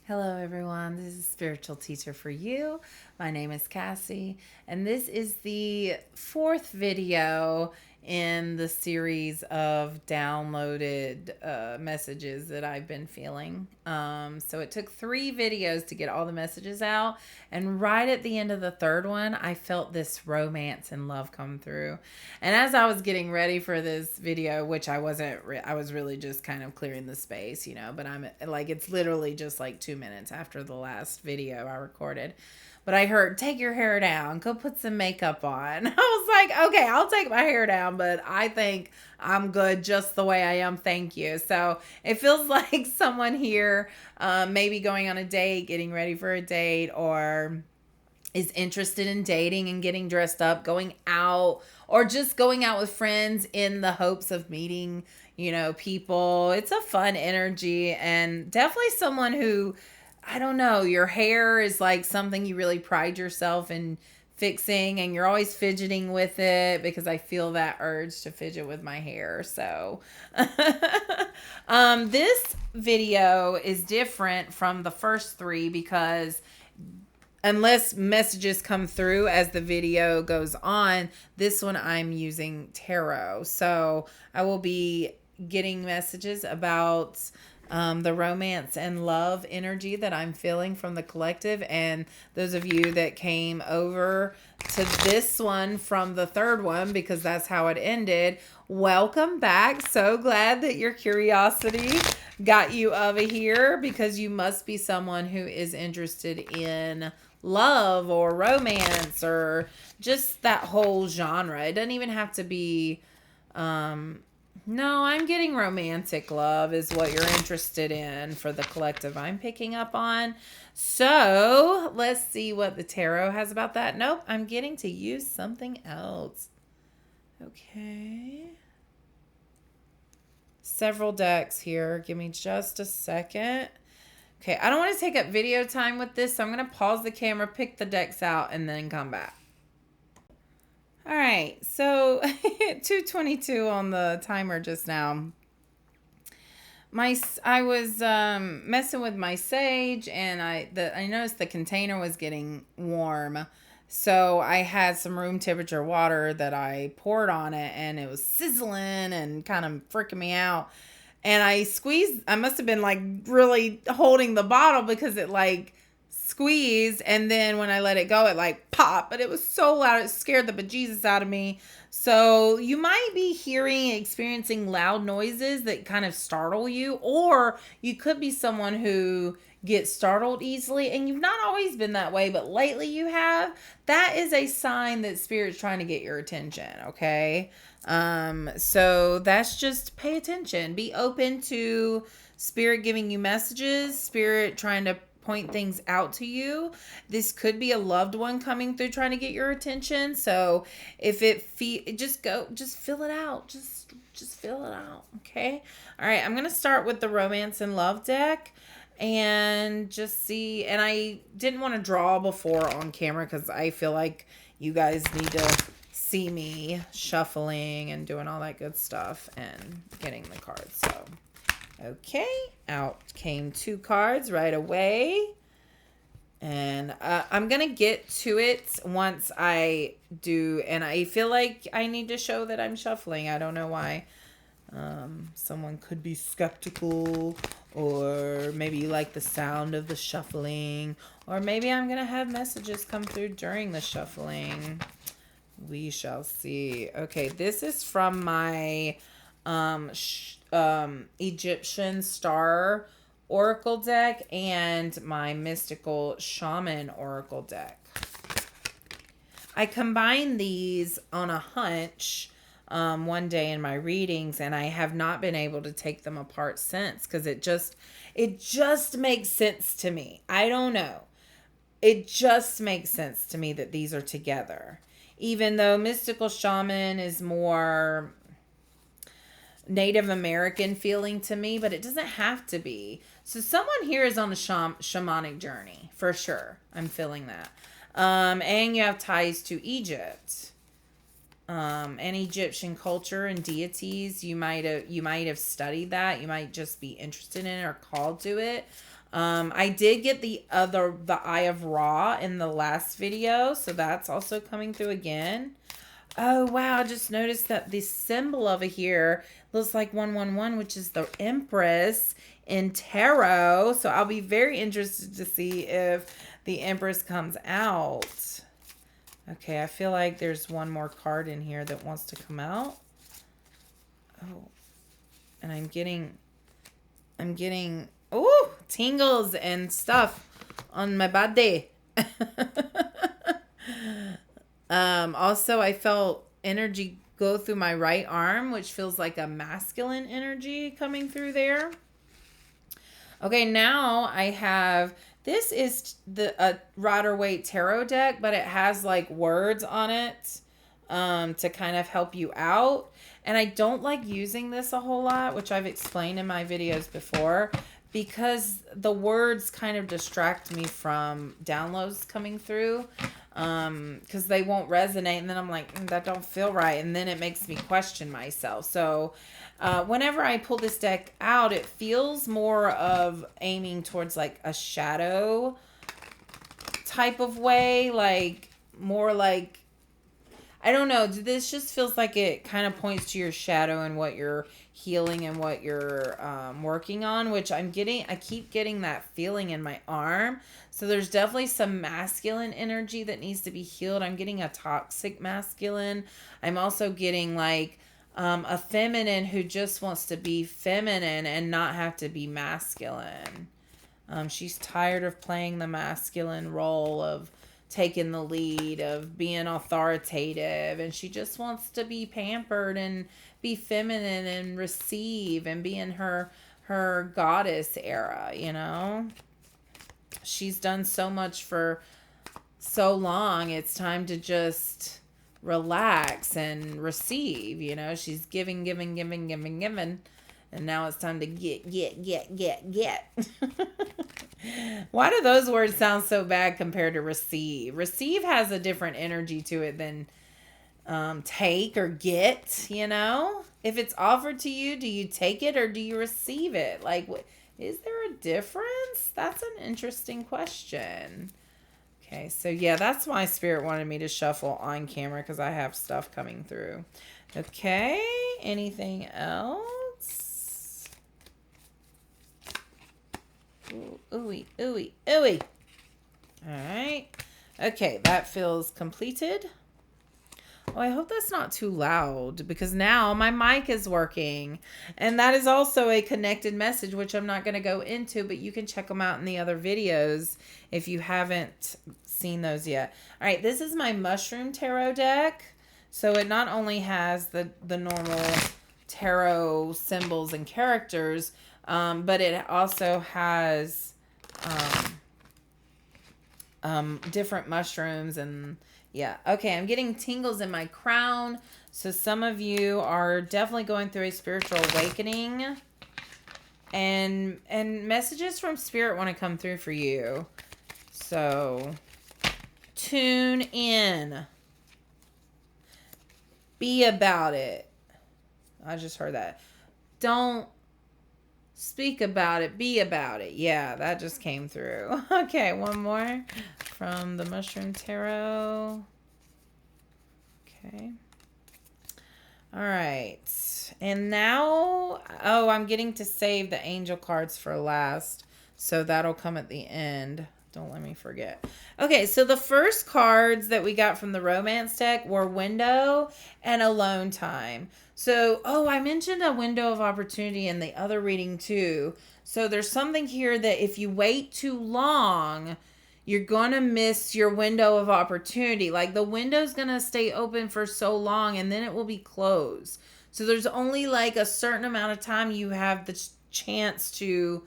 Hello, everyone. This is Spiritual Teacher for You. My name is Cassie, and this is the fourth video in the series of downloaded messages that I've been feeling. So it took 3 videos to get all the messages out, and right at the end of the third one, I felt this romance and love come through. And as I was getting ready for this video, which I wasn't, I was really just kind of clearing the space, but I'm like, it's literally just like 2 minutes after the last video I recorded. But I heard, take your hair down, go put some makeup on. I was like, okay, I'll take my hair down, but I think I'm good just the way I am. Thank you. So it feels like someone here, maybe going on a date, getting ready for a date, or is interested in dating and getting dressed up, going out, or just going out with friends in the hopes of meeting, people. It's a fun energy, and definitely someone who, I don't know, your hair is like something you really pride yourself in fixing, and you're always fidgeting with it, because I feel that urge to fidget with my hair. So this video is different from the first 3 because unless messages come through as the video goes on, this one I'm using tarot. So I will be getting messages about the romance and love energy that I'm feeling from the collective. And those of you that came over to this one from the third one, because that's how it ended, welcome back. So glad that your curiosity got you over here, because you must be someone who is interested in love or romance or just that whole genre. It doesn't even have to be no, I'm getting romantic love is what you're interested in for the collective I'm picking up on. So let's see what the tarot has about that. Nope, I'm getting to use something else. Okay. Several decks here. Give me just a second. Okay, I don't want to take up video time with this, so I'm going to pause the camera, pick the decks out, and then come back. All right, so 2:22 on the timer just now. I was messing with my sage, and I noticed the container was getting warm, so I had some room temperature water that I poured on it, and it was sizzling and kind of freaking me out. And I squeezed. I must have been like really holding the bottle, because it like squeezed, and then when I let it go, it like popped, but it was so loud it scared the bejesus out of me. So you might be experiencing loud noises that kind of startle you, or you could be someone who gets startled easily, and you've not always been that way, but lately you have. That is a sign that Spirit's trying to get your attention. Okay. So that's just, pay attention, be open to Spirit giving you messages, Spirit trying to point things out to you. This could be a loved one coming through trying to get your attention. So if just fill it out. Just fill it out. Okay. All right. I'm going to start with the romance and love deck and just see. And I didn't want to draw before on camera, because I feel like you guys need to see me shuffling and doing all that good stuff and getting the cards. So okay, out came 2 cards right away. And I'm going to get to it once I do. And I feel like I need to show that I'm shuffling. I don't know why. Someone could be skeptical, or maybe you like the sound of the shuffling, or maybe I'm going to have messages come through during the shuffling. We shall see. Okay, this is from my Egyptian Star Oracle deck and my Mystical Shaman Oracle deck. I combined these on a hunch one day in my readings, and I have not been able to take them apart since, because it just makes sense to me. I don't know. It just makes sense to me that these are together. Even though Mystical Shaman is more Native American feeling to me, but it doesn't have to be. So someone here is on a shamanic journey, for sure. I'm feeling that. And you have ties to Egypt. And Egyptian culture and deities. You might have studied that. You might just be interested in it or called to it. I did get the Eye of Ra in the last video, so that's also coming through again. Oh, wow. I just noticed that the symbol over here looks like 111, which is the Empress in tarot. So I'll be very interested to see if the Empress comes out. Okay, I feel like there's one more card in here that wants to come out. Oh, and I'm getting, oh, tingles and stuff on my body. Also, I felt energy go through my right arm, which feels like a masculine energy coming through there. Okay, now I have, this is the Rider-Waite tarot deck, but it has like words on it to kind of help you out. And I don't like using this a whole lot, which I've explained in my videos before, because the words kind of distract me from downloads coming through, because they won't resonate, and then I'm like, that don't feel right, and then it makes me question myself. So whenever I pull this deck out, it feels more of aiming towards like a shadow type of way, like more like, I don't know. This just feels like it kind of points to your shadow and what you're healing and what you're working on, which I keep getting that feeling in my arm. So there's definitely some masculine energy that needs to be healed. I'm getting a toxic masculine. I'm also getting like a feminine who just wants to be feminine and not have to be masculine. She's tired of playing the masculine role of taking the lead, of being authoritative, and she just wants to be pampered and be feminine and receive and be in her goddess era, you know? She's done so much for so long. It's time to just relax and receive, you know? She's giving, and now it's time to get. Why do those words sound so bad compared to receive? Receive has a different energy to it than take or get, you know? If it's offered to you, do you take it or do you receive it? Like, is there a difference? That's an interesting question. Okay, so yeah, that's why Spirit wanted me to shuffle on camera, because I have stuff coming through. Okay, anything else? Ooey, ooey, ooey. All right. Okay, that feels completed. Oh, I hope that's not too loud, because now my mic is working. And that is also a connected message, which I'm not going to go into, but you can check them out in the other videos if you haven't seen those yet. All right, this is my mushroom tarot deck. So it not only has the normal tarot symbols and characters, but it also has different mushrooms and yeah. Okay, I'm getting tingles in my crown. So some of you are definitely going through a spiritual awakening, and messages from Spirit want to come through for you. So tune in. Be about it. I just heard that. Don't speak about it. Be about it. Yeah, that just came through. Okay, one more from the Mushroom Tarot. Okay. All right. And now, oh, I'm getting to save the angel cards for last. So that'll come at the end. Don't let me forget. Okay, so the first cards that we got from the romance deck were window and alone time. So, oh, I mentioned a window of opportunity in the other reading too. So there's something here that if you wait too long, you're going to miss your window of opportunity. Like the window's going to stay open for so long and then it will be closed. So there's only like a certain amount of time you have the chance to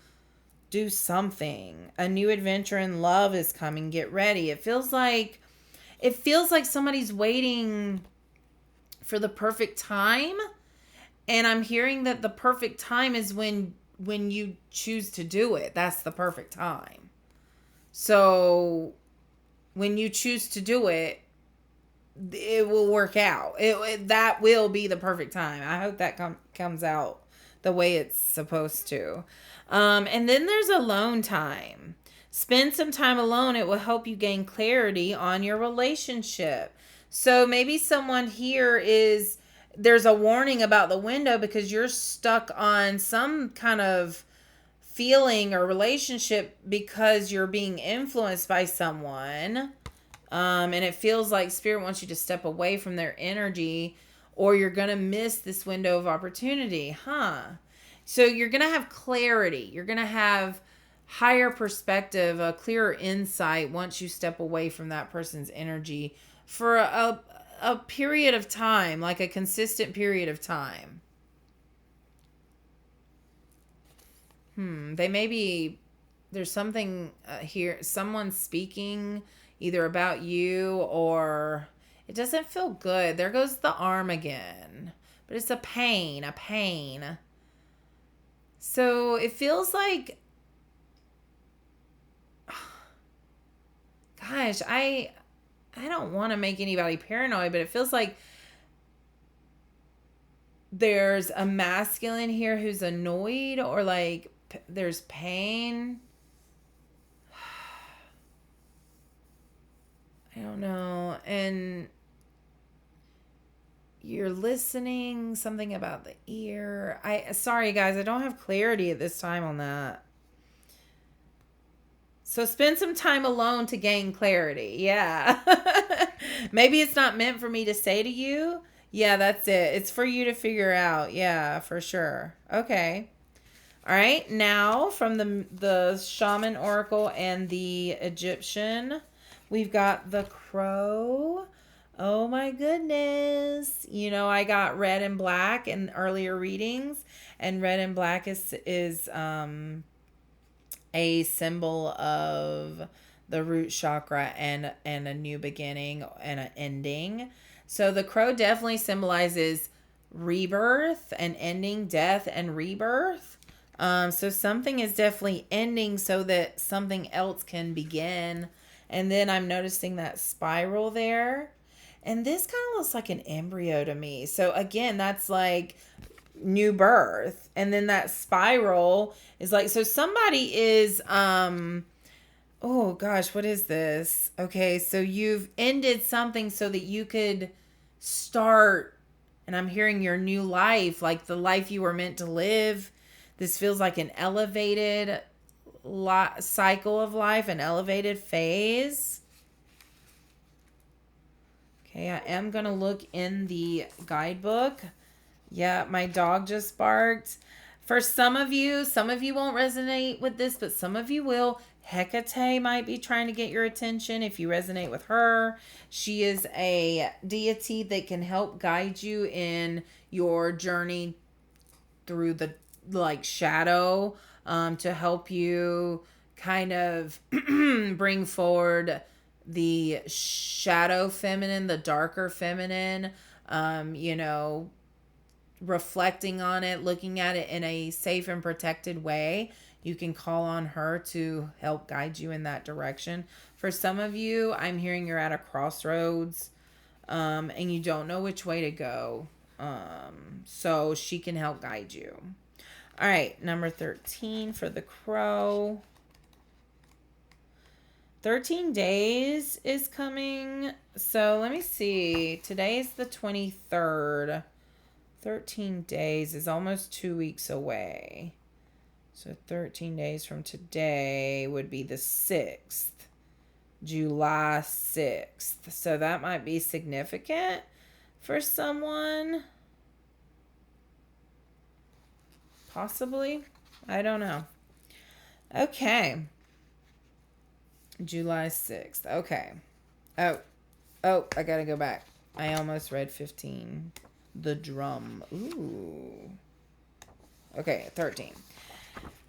do something. A new adventure in love is coming. Get ready. It feels like somebody's waiting for the perfect time. And I'm hearing that the perfect time is when you choose to do it. That's the perfect time. So when you choose to do it, it will work out. That will be the perfect time. I hope that comes out the way it's supposed to. And then there's alone time. Spend some time alone. It will help you gain clarity on your relationship. So maybe someone here is, there's a warning about the window because you're stuck on some kind of feeling or relationship because you're being influenced by someone. And it feels like Spirit wants you to step away from their energy, or you're going to miss this window of opportunity. So you're going to have clarity. You're going to have higher perspective, a clearer insight once you step away from that person's energy for a period of time, like a consistent period of time. They may be, there's something here, someone speaking either about you, or it doesn't feel good. There goes the arm again. But it's a pain. So it feels like, gosh, I don't want to make anybody paranoid, but it feels like there's a masculine here who's annoyed, or like there's pain. I don't know. And you're listening, something about the ear. Sorry guys, I don't have clarity at this time on that. So spend some time alone to gain clarity. Yeah. Maybe it's not meant for me to say to you. Yeah, that's it. It's for you to figure out. Yeah, for sure. Okay. All right. Now from the Shaman Oracle and the Egyptian, we've got the Crow. Oh my goodness. You know, I got red and black in earlier readings, and red and black is a symbol of the root chakra and a new beginning and an ending. So the crow definitely symbolizes rebirth and ending, death and rebirth. So something is definitely ending so that something else can begin. And then I'm noticing that spiral there. And this kind of looks like an embryo to me. So again, that's like new birth. And then that spiral is like, so somebody is oh gosh, what is this? Okay, so you've ended something so that you could start, and I'm hearing your new life, like the life you were meant to live. This feels like an elevated cycle of life, an elevated phase. Okay, I am going to look in the guidebook. Yeah, my dog just barked. For some of you won't resonate with this, but some of you will. Hecate might be trying to get your attention if you resonate with her. She is a deity that can help guide you in your journey through the shadow, to help you kind of bring forward the shadow feminine, the darker feminine, reflecting on it, looking at it in a safe and protected way. You can call on her to help guide you in that direction. For some of you, I'm hearing you're at a crossroads, and you don't know which way to go. So she can help guide you. All right, number 13 for the crow. 13 days is coming. So let me see. Today's the 23rd. 13 days is almost 2 weeks away. So 13 days from today would be the 6th. July 6th. So that might be significant for someone. Possibly. I don't know. Okay. July 6th. Okay. Oh, I gotta go back. I almost read 15. The drum. Ooh. Okay, 13.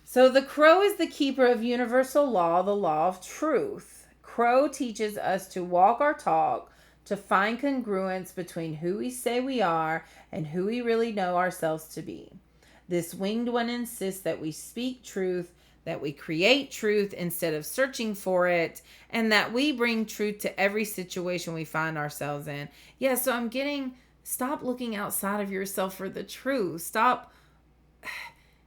So the crow is the keeper of universal law, the law of truth. Crow teaches us to walk our talk, to find congruence between who we say we are and who we really know ourselves to be. This winged one insists that we speak truth, that we create truth instead of searching for it, and that we bring truth to every situation we find ourselves in. Yeah, so I'm getting, stop looking outside of yourself for the truth. Stop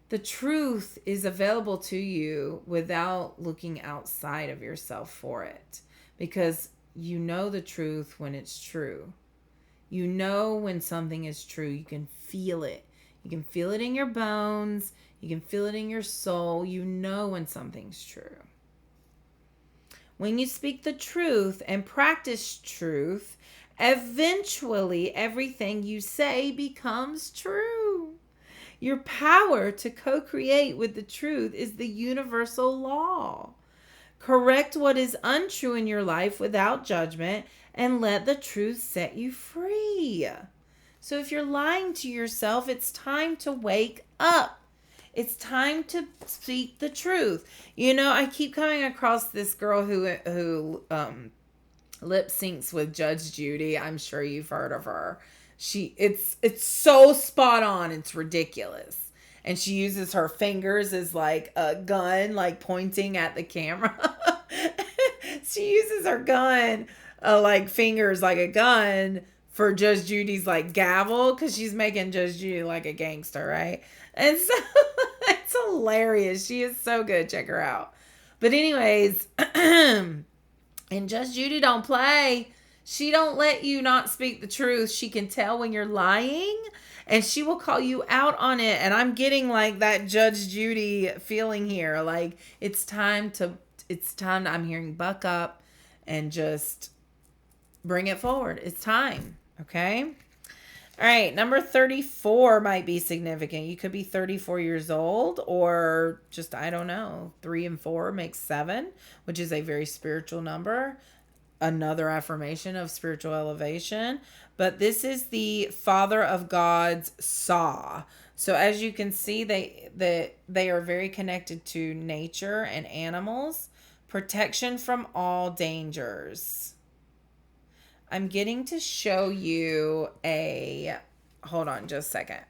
the truth is available to you without looking outside of yourself for it, because you know the truth when it's true. You know when something is true. You can feel it. You can feel it in your bones. You can feel it in your soul. You know when something's true. When you speak the truth and practice truth, eventually everything you say becomes true. Your power to co-create with the truth is the universal law. Correct what is untrue in your life without judgment and let the truth set you free. So if you're lying to yourself, it's time to wake up. It's time to speak the truth. You know, I keep coming across this girl who lip syncs with Judge Judy. I'm sure you've heard of her. It's so spot on. It's ridiculous. And she uses her fingers as like a gun, like pointing at the camera. She uses her gun, like fingers like a gun for Judge Judy's like gavel, because she's making Judge Judy like a gangster, right? And so it's hilarious. She is so good. Check her out. But anyways, and Judge Judy don't play. She don't let you not speak the truth. She can tell when you're lying, and she will call you out on it. And I'm getting like that Judge Judy feeling here. Like it's time to I'm hearing buck up and just bring it forward. It's time. Okay. All right. Number 34 might be significant. You could be 34 years old, or just, I don't know, 3 and 4 makes 7, which is a very spiritual number. Another affirmation of spiritual elevation. But this is the Father of God's saw. So as you can see, they are very connected to nature and animals. Protection from all dangers. I'm getting to show you hold on just a second.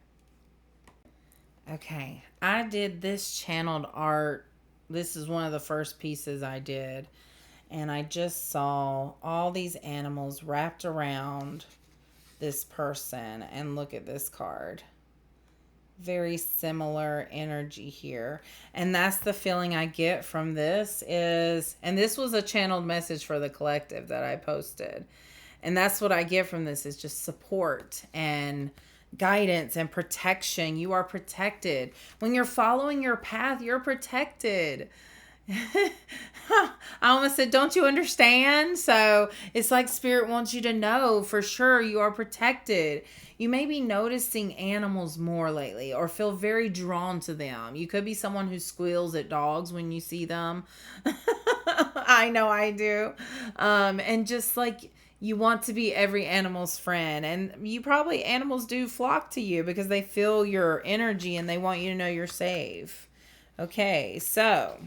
Okay, I did this channeled art. This is one of the first pieces I did. And I just saw all these animals wrapped around this person. And look at this card. Very similar energy here. And that's the feeling I get from this and this was a channeled message for the collective that I posted. And that's what I get from this, is just support and guidance and protection. You are protected. When you're following your path, you're protected. I almost said, don't you understand? So it's like Spirit wants you to know for sure you are protected. You may be noticing animals more lately or feel very drawn to them. You could be someone who squeals at dogs when you see them. I know I do. And just like you want to be every animal's friend. And you probably, animals do flock to you because they feel your energy and they want you to know you're safe. Okay, so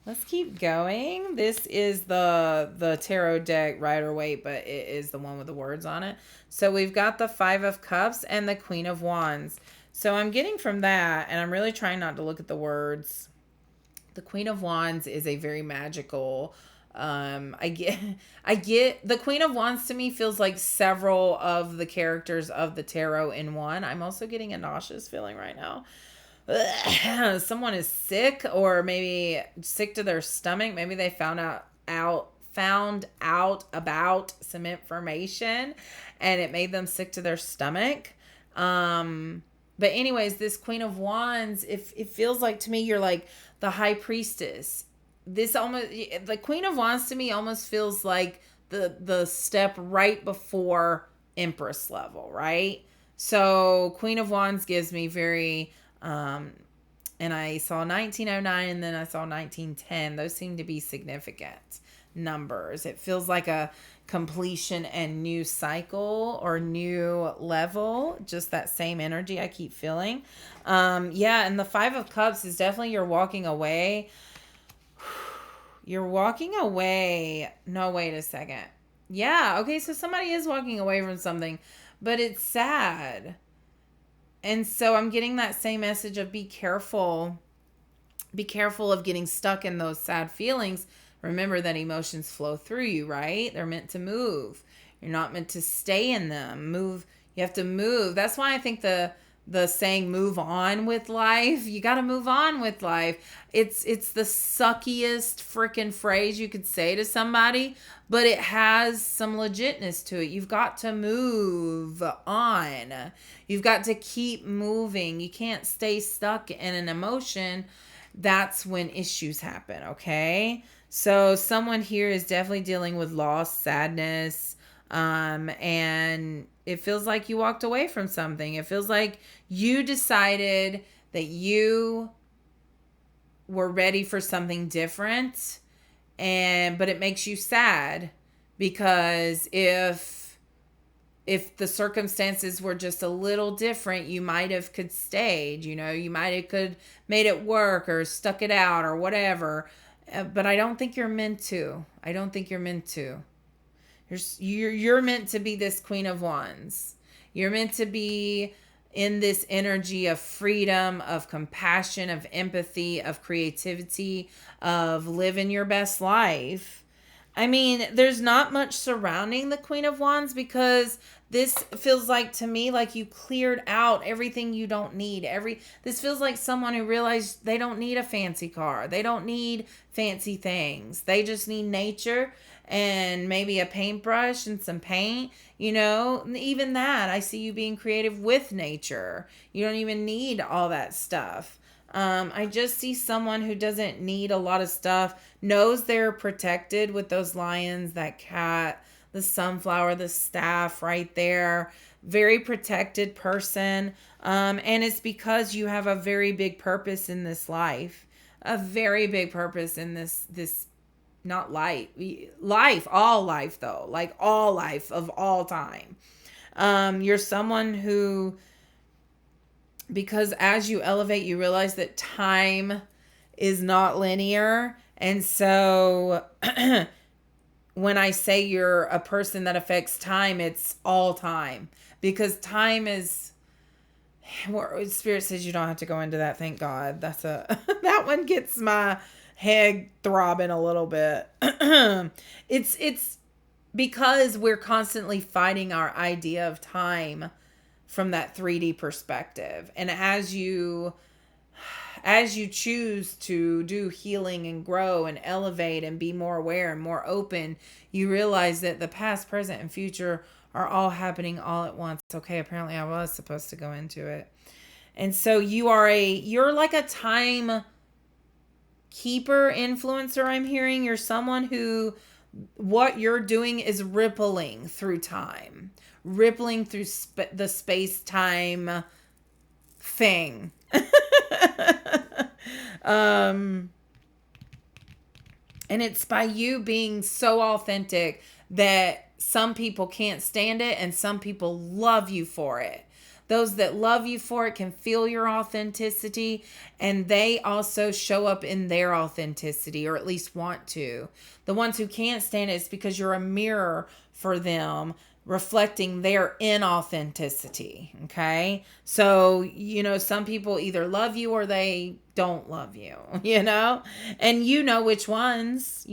let's keep going. This is the tarot deck, Rider-Waite, but it is the one with the words on it. So we've got the 5 of Cups and the Queen of Wands. So I'm getting from that, and I'm really trying not to look at the words. The Queen of Wands is a very magical, I get the Queen of Wands to me feels like several of the characters of the tarot in one. I'm also getting a nauseous feeling right now. Someone is sick, or maybe sick to their stomach. Maybe they found out about some information and it made them sick to their stomach. But anyways, this Queen of Wands, if it feels like to me, you're like the High Priestess. The Queen of Wands to me almost feels like the step right before Empress level, right? So Queen of Wands gives me very, and I saw 1909 and then I saw 1910. Those seem to be significant numbers. It feels like a completion and new cycle or new level. Just that same energy I keep feeling. Yeah, and the 5 of Cups is definitely you're walking away. You're walking away. No, wait a second. Yeah, okay, so somebody is walking away from something, but it's sad. And so I'm getting that same message of be careful. Be careful of getting stuck in those sad feelings. Remember that emotions flow through you, right? They're meant to move. You're not meant to stay in them. Move. You have to move. That's why I think the the saying move on with life. You got to move on with life. It's the suckiest freaking phrase you could say to somebody, but it has some legitness to it. You've got to move on. You've got to keep moving. You can't stay stuck in an emotion. That's when issues happen, okay? So someone here is definitely dealing with loss, sadness, and it feels like you walked away from something. It feels like you decided that you were ready for something different, but it makes you sad because if the circumstances were just a little different, you might have could stayed, you might have could made it work or stuck it out or whatever. But I don't think you're meant to. I don't think you're meant to. You're meant to be this Queen of Wands. You're meant to be in this energy of freedom, of compassion, of empathy, of creativity, of living your best life. I mean, there's not much surrounding the Queen of Wands because this feels like to me like you cleared out everything you don't need. This feels like someone who realized they don't need a fancy car. They don't need fancy things. They just need nature and maybe a paintbrush and some paint. Even that, I see you being creative with nature. You don't even need all that stuff. I just see someone who doesn't need a lot of stuff, knows they're protected with those lions, that cat, the sunflower, the staff right there. Very protected person. And it's because you have a very big purpose in this life. A very big purpose in this not life, all life though. Like all life of all time. You're someone who, because as you elevate, you realize that time is not linear. And so when I say you're a person that affects time, it's all time. Because time is, Spirit says you don't have to go into that, thank God. That one gets my head throbbing a little bit. It's because we're constantly fighting our idea of time from that 3D perspective. And as you choose to do healing and grow and elevate and be more aware and more open, you realize that the past, present, and future are all happening all at once. Okay, apparently I was supposed to go into it. And so you're like a time keeper, influencer, I'm hearing. You're someone who, what you're doing is rippling through time. Rippling through the space-time thing. And it's by you being so authentic that some people can't stand it and some people love you for it. Those that love you for it can feel your authenticity, and they also show up in their authenticity, or at least want to. The ones who can't stand it is because you're a mirror for them, reflecting their inauthenticity. Okay. So, some people either love you or they don't love you, and which ones,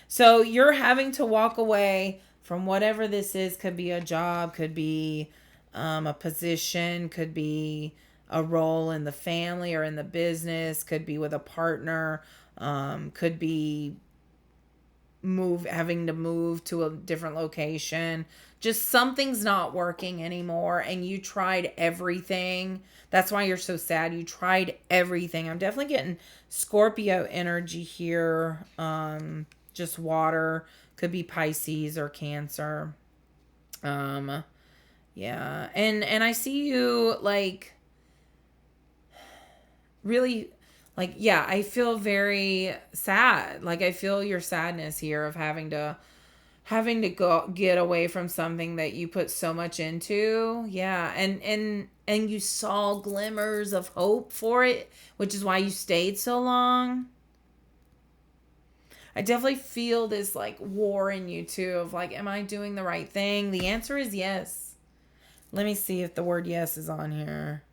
So you're having to walk away from whatever this is. Could be a job, could be a position, could be a role in the family or in the business, could be with a partner, could be having to move to a different location. Just something's not working anymore and you tried everything. That's why you're so sad. You tried everything. I'm definitely getting Scorpio energy here. Just water. Could be Pisces or Cancer. Yeah. And I see you like really, like, yeah, I feel very sad. Like I feel your sadness here of having to go get away from something that you put so much into. Yeah. And you saw glimmers of hope for it, which is why you stayed so long. I definitely feel this like war in you too of like, am I doing the right thing? The answer is yes. Let me see if the word yes is on here.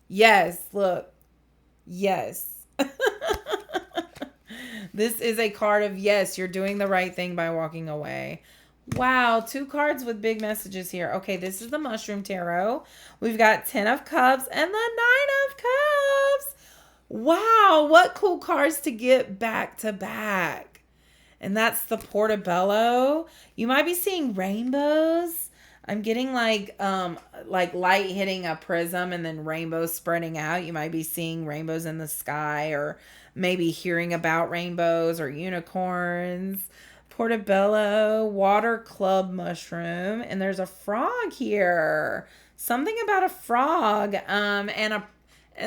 Yes, look. Yes. This is a card of yes, you're doing the right thing by walking away. Wow, 2 cards with big messages here. Okay, this is the Mushroom Tarot. We've got 10 of Cups and the 9 of Cups. Wow, what cool cards to get back to back. And that's the Portobello. You might be seeing rainbows. I'm getting like light hitting a prism and then rainbows spreading out. You might be seeing rainbows in the sky, or maybe hearing about rainbows or unicorns. Portobello, water club mushroom, and there's a frog here. Something about a frog, and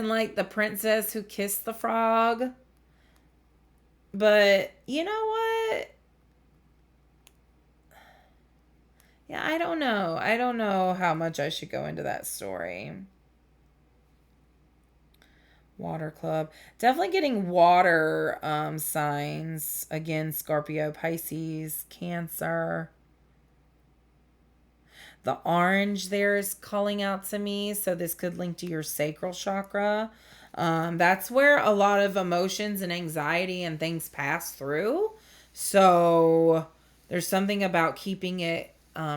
like the princess who kissed the frog. But you know what? Yeah, I don't know. I don't know how much I should go into that story. Water club. Definitely getting water signs. Again, Scorpio, Pisces, Cancer. The orange there is calling out to me. So this could link to your sacral chakra. That's where a lot of emotions and anxiety and things pass through. So there's something about keeping it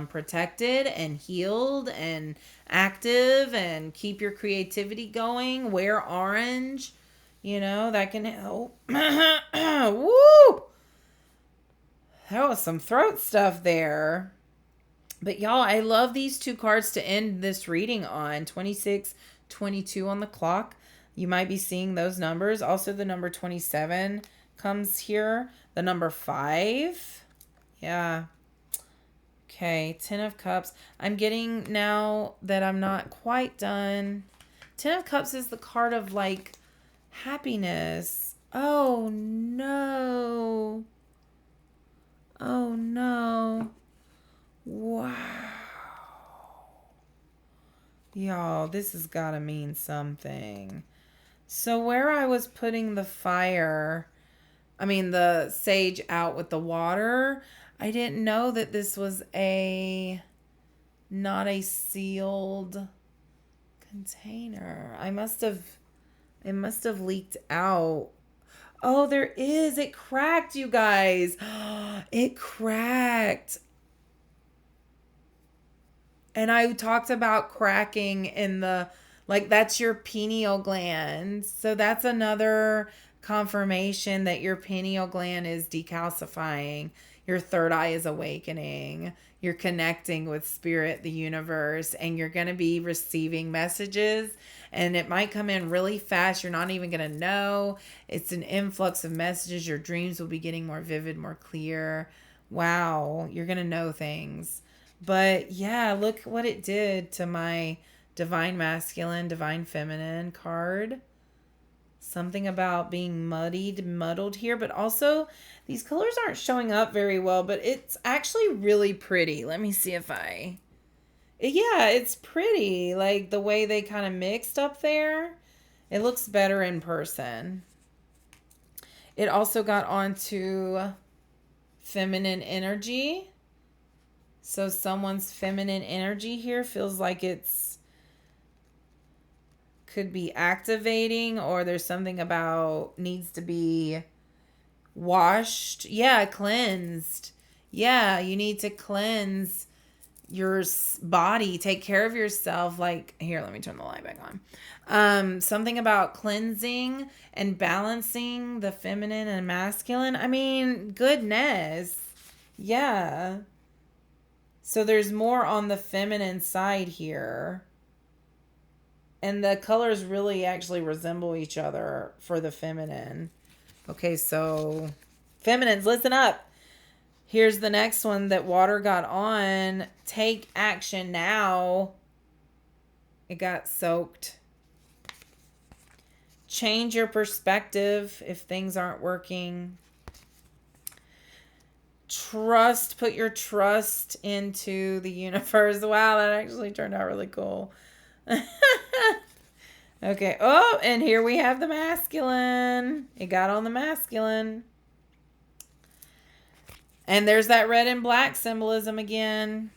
protected and healed and active, and keep your creativity going. Wear orange. That can help. Woo! That was some throat stuff there. But y'all, I love these 2 cards to end this reading on. 26, 22 on the clock. You might be seeing those numbers. Also, the number 27 comes here. The number 5. Yeah. Okay, 10 of Cups. I'm getting, now that I'm not quite done, 10 of Cups is the card of like happiness. Oh no. Oh no. Wow. Y'all, this has got to mean something. So where I was putting the the sage out with the water, I didn't know that this was not a sealed container. It must have leaked out. Oh, there is. It cracked, you guys. It cracked. And I talked about cracking in that's your pineal gland. So that's another confirmation that your pineal gland is decalcifying. Your third eye is awakening. You're connecting with spirit, the universe, and you're going to be receiving messages. And it might come in really fast. You're not even going to know. It's an influx of messages. Your dreams will be getting more vivid, more clear. Wow. You're going to know things. But yeah, look what it did to my divine masculine, divine feminine card. Something about being muddled here, but also these colors aren't showing up very well, but it's actually really pretty. Let me see yeah, it's pretty. Like the way they kind of mixed up there. It looks better in person. It also got onto feminine energy. So someone's feminine energy here feels like could be activating, or there's something about needs to be washed. Yeah, cleansed. Yeah, you need to cleanse your body, take care of yourself. Like, here, let me turn the light back on. Something about cleansing and balancing the feminine and masculine. I mean, goodness. Yeah. So there's more on the feminine side here. And the colors really actually resemble each other for the feminine. Okay, so feminines, listen up. Here's the next one that water got on. Take action now. It got soaked. Change your perspective if things aren't working. Trust, put your trust into the universe. Wow, that actually turned out really cool. Okay. Oh, and here we have the masculine. It got on the masculine. And there's that red and black symbolism again.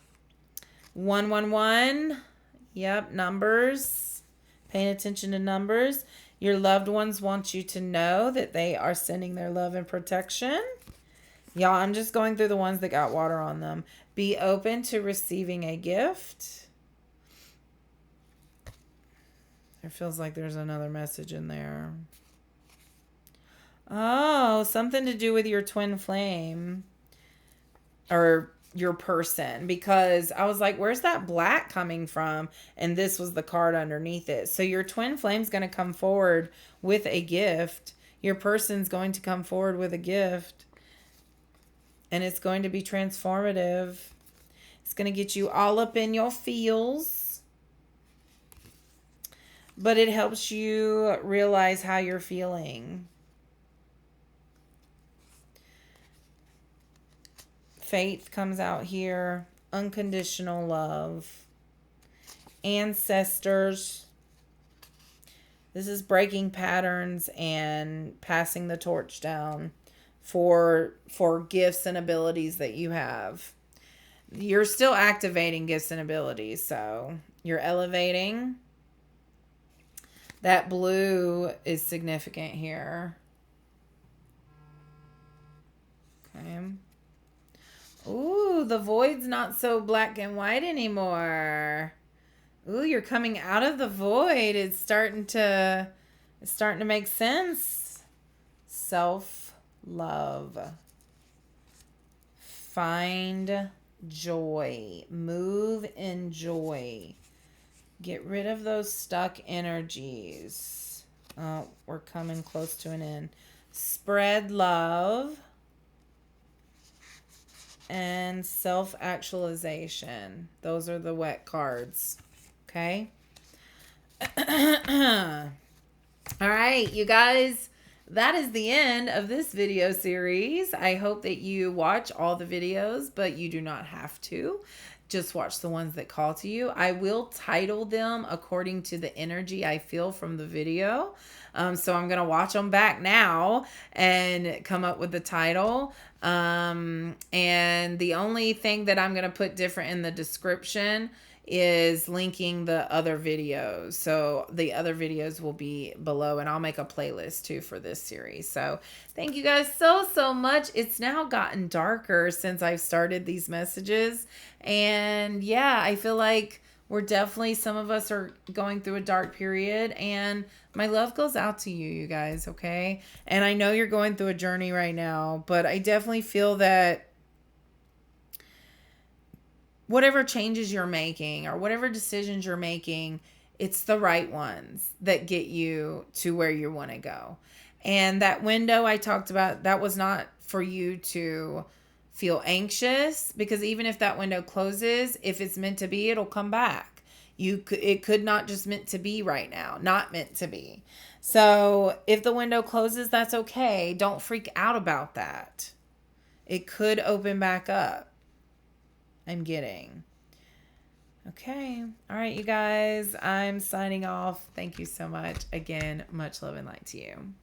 111. Yep, numbers. Paying attention to numbers. Your loved ones want you to know that they are sending their love and protection. Y'all, I'm just going through the ones that got water on them. Be open to receiving a gift. It feels like there's another message in there. Oh, something to do with your twin flame or your person, because I was like, where's that black coming from? And this was the card underneath it. So your twin flame's going to come forward with a gift. Your person's going to come forward with a gift. And it's going to be transformative. It's going to get you all up in your feels. But it helps you realize how you're feeling. Faith comes out here. Unconditional love. Ancestors. This is breaking patterns and passing the torch down for gifts and abilities that you have. You're still activating gifts and abilities, so you're elevating. That blue is significant here. Okay. Ooh, the void's not so black and white anymore. Ooh, you're coming out of the void. It's starting to make sense. Self-love. Find joy. Move in joy. Get rid of those stuck energies. Oh, we're coming close to an end. Spread love. And self-actualization. Those are the wet cards. Okay? All right, you guys. That is the end of this video series. I hope that you watch all the videos, but you do not have to. Just watch the ones that call to you. I will title them according to the energy I feel from the video. So I'm going to watch them back now and come up with the title. And the only thing that I'm going to put different in the description is linking the other videos. So the other videos will be below, and I'll make a playlist too for this series. So thank you guys so much. It's now gotten darker since I've started these messages. And yeah, I feel like we're definitely, some of us are going through a dark period, and my love goes out to you, you guys, okay? And I know you're going through a journey right now, but I definitely feel that whatever changes you're making or whatever decisions you're making, it's the right ones that get you to where you want to go. And that window I talked about, that was not for you to feel anxious, because even if that window closes, if it's meant to be, it'll come back. It could not just meant to be right now, not meant to be. So if the window closes, that's okay. Don't freak out about that. It could open back up. I'm getting. Okay. All right, you guys. I'm signing off. Thank you so much. Again, much love and light to you.